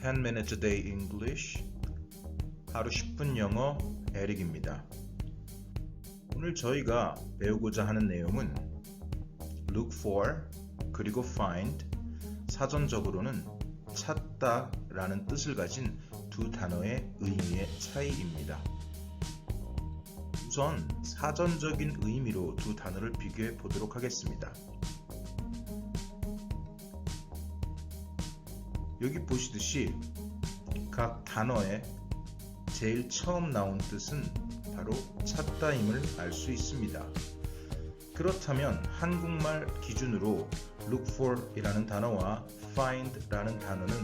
10 minutes a day English 하루 10분 영어 에릭입니다. 오늘 저희가 배우고자 하는 내용은 look for 그리고 find 사전적으로는 찾다 라는 뜻을 가진 두 단어의 의미의 차이입니다. 우선 사전적인 의미로 두 단어를 비교해 보도록 하겠습니다. 여기 보시듯이 각 단어의 제일 처음 나온 뜻은 바로 찾다임을 알 수 있습니다. 그렇다면 한국말 기준으로 look for 이라는 단어와 find 라는 단어는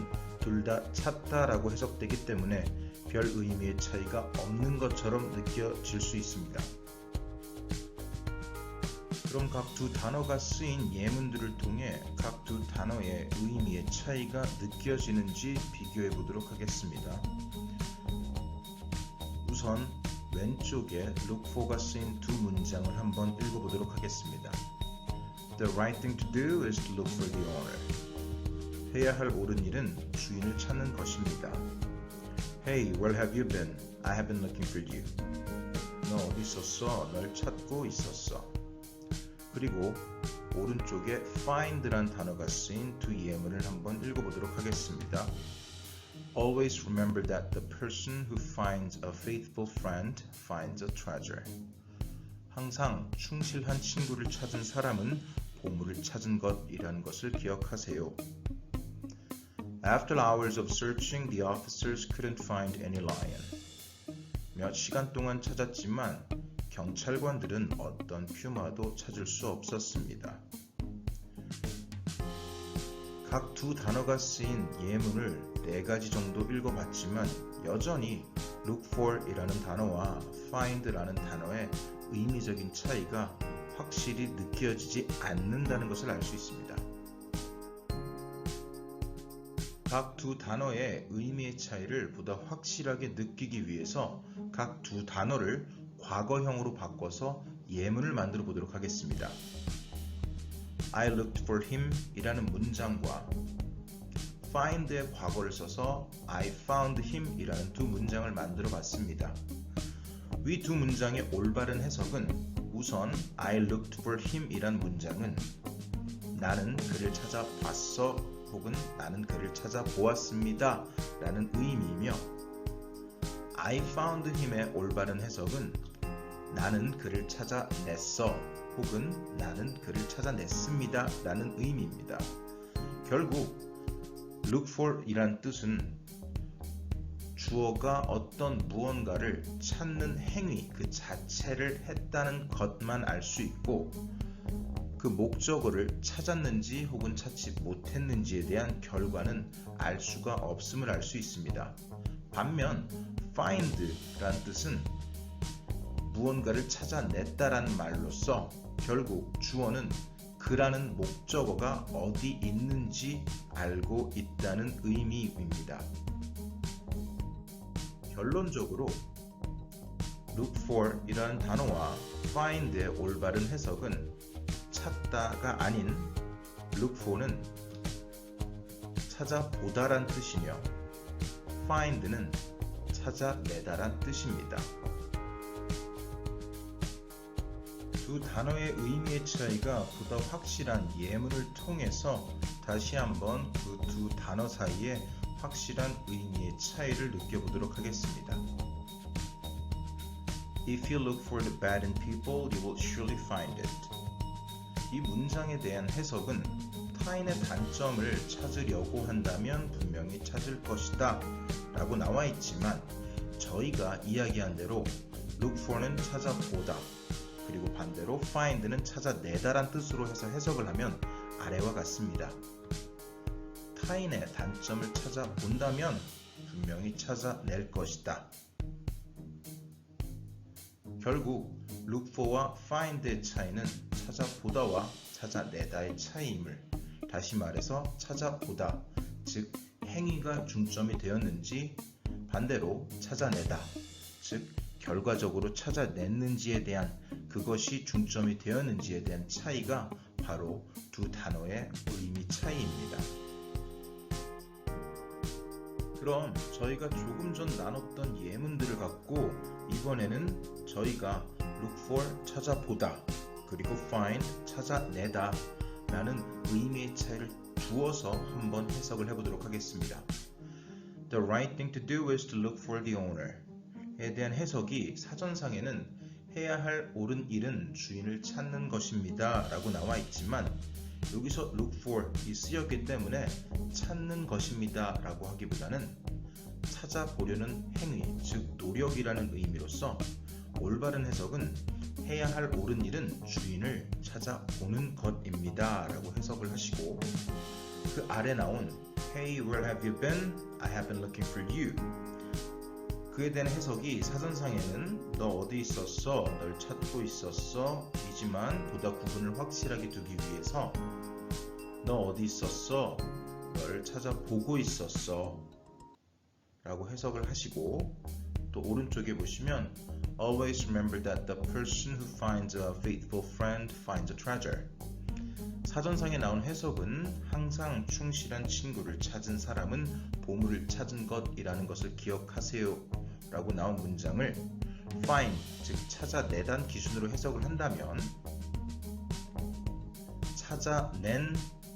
둘 다 찾다라고 해석되기 때문에 별 의미의 차이가 없는 것처럼 느껴질 수 있습니다. 그럼 각 두 단어가 쓰인 예문들을 통해 각 두 단어의 의미의 차이가 느껴지는지 비교해 보도록 하겠습니다. 우선 왼쪽에 look for가 쓰인 두 문장을 한번 읽어보도록 하겠습니다. The right thing to do is to look for the owner. 해야 할 옳은 일은 주인을 찾는 것입니다. Hey, where have you been? I have been looking for you. 너 어디 있었어? 널 찾고 있었어. 그리고 오른쪽에 find란 단어가 쓰인 두 예문을 한번 읽어보도록 하겠습니다. Always remember that the person who finds a faithful friend finds a treasure. 항상 충실한 친구를 찾은 사람은 보물을 찾은 것이라는 것을 기억하세요. After hours of searching, the officers couldn't find any lion. 몇 시간 동안 찾았지만 경찰관들은 어떤 퓨마도 찾을 수 없었습니다. 각 두 단어가 쓰인 예문을 4가지 정도 읽어봤지만 여전히 look for 이라는 단어와 find 라는 단어의 의미적인 차이가 확실히 느껴지지 않는다는 것을 알 수 있습니다. 각 두 단어의 의미의 차이를 보다 확실하게 느끼기 위해서 각 두 단어를 과거형으로 바꿔서 예문을 만들어 보도록 하겠습니다. I looked for him 이라는 문장과 find의 과거를 써서 I found him 이라는 두 문장을 만들어 봤습니다. 위 두 문장의 올바른 해석은 우선 I looked for him 이란 문장은 나는 그를 찾아봤어 혹은 나는 그를 찾아보았습니다 라는 의미이며 I found him의 올바른 해석은 나는 그를 찾아냈어 혹은 나는 그를 찾아냈습니다 라는 의미입니다. 결국 look for 이란 뜻은 주어가 어떤 무언가를 찾는 행위 그 자체를 했다는 것만 알 수 있고 그 목적어를 찾았는지 혹은 찾지 못했는지에 대한 결과는 알 수가 없음을 알 수 있습니다. 반면 find란 뜻은 무언가를 찾아냈다라는 말로써 결국 주어는 그라는 목적어가 어디 있는지 알고 있다는 의미입니다. 결론적으로 look for 이라는 단어와 find의 올바른 해석은 찾다가 아닌 look for는 찾아보다란 뜻이며 find는 찾아내다란 뜻입니다. 두 단어의 의미의 차이가 보다 확실한 예문을 통해서 다시 한번 그 두 단어 사이에 확실한 의미의 차이를 느껴보도록 하겠습니다. If you look for the bad in people, you will surely find it. 이 문장에 대한 해석은 타인의 단점을 찾으려고 한다면 분명히 찾을 것이다 라고 나와 있지만 저희가 이야기한 대로 look for는 찾아보다 그리고 반대로 find는 찾아내다란 뜻으로 해서 해석을 하면 아래와 같습니다. 타인의 단점을 찾아본다면 분명히 찾아낼 것이다. 결국 look for와 find의 차이는 찾아보다와 찾아내다의 차이임을 다시 말해서 찾아보다 즉 행위가 중점이 되었는지 반대로 찾아내다 즉 결과적으로 찾아냈는지에 대한 그것이 중점이 되었는지에 대한 차이가 바로 두 단어의 의미 차이입니다. 그럼 저희가 조금 전 나눴던 예문들을 갖고 이번에는 저희가 look for 찾아보다 그리고 find 찾아내다 라는 의미의 차이를 두어서 한번 해석을 해보도록 하겠습니다. The right thing to do is to look for the owner 에 대한 해석이 사전상에는 해야 할 옳은 일은 주인을 찾는 것입니다 라고 나와 있지만 여기서 look for 이 쓰였기 때문에 찾는 것입니다 라고 하기보다는 찾아보려는 행위, 즉 노력이라는 의미로서 올바른 해석은 해야 할 옳은 일은 주인을 찾아보는 것입니다 라고 해석을 하시고 그 아래 나온 Hey, where have you been? I have been looking for you. 그에 대한 해석이 사전상에는 너 어디 있었어? 널 찾고 있었어? 이지만 보다 구분을 확실하게 두기 위해서 너 어디 있었어? 널 찾아보고 있었어 라고 해석을 하시고 또 오른쪽에 보시면 Always remember that the person who finds a faithful friend finds a treasure. 사전상에 나온 해석은 항상 충실한 친구를 찾은 사람은 보물을 찾은 것이라는 것을 기억하세요 라고 나온 문장을 find, 즉 찾아내단 기준으로 해석을 한다면 찾아낸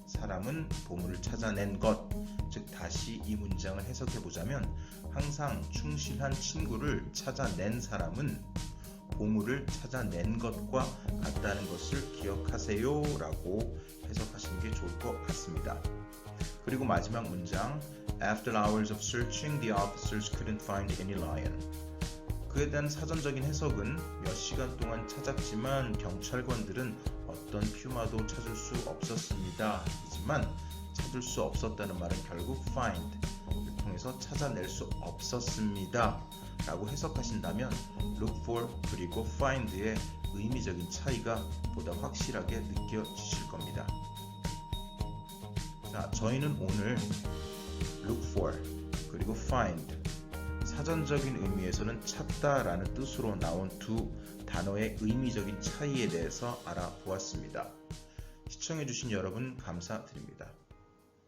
사람은 보물을 찾아낸 것, 즉 다시 이 문장을 해석해 보자면 항상 충실한 친구를 찾아낸 사람은 보물을 찾아낸 것과 같다는 것을 기억하세요 라고 해석하시는 게 좋을 것 같습니다. 그리고 마지막 문장 After hours of searching, the officers couldn't find any lion. 그에 대한 사전적인 해석은 몇 시간 동안 찾았지만 경찰관들은 어떤 퓨마도 찾을 수 없었습니다. 하지만 찾을 수 없었다는 말은 결국 find를 통해서 찾아낼 수 없었습니다 라고 해석하신다면 look for 그리고 find의 의미적인 차이가 보다 확실하게 느껴지실 겁니다. 자, 저희는 오늘 look for 그리고 find 사전적인 의미에서는 찾다라는 뜻으로 나온 두 단어의 의미적인 차이에 대해서 알아보았습니다. 시청해주신 여러분 감사드립니다.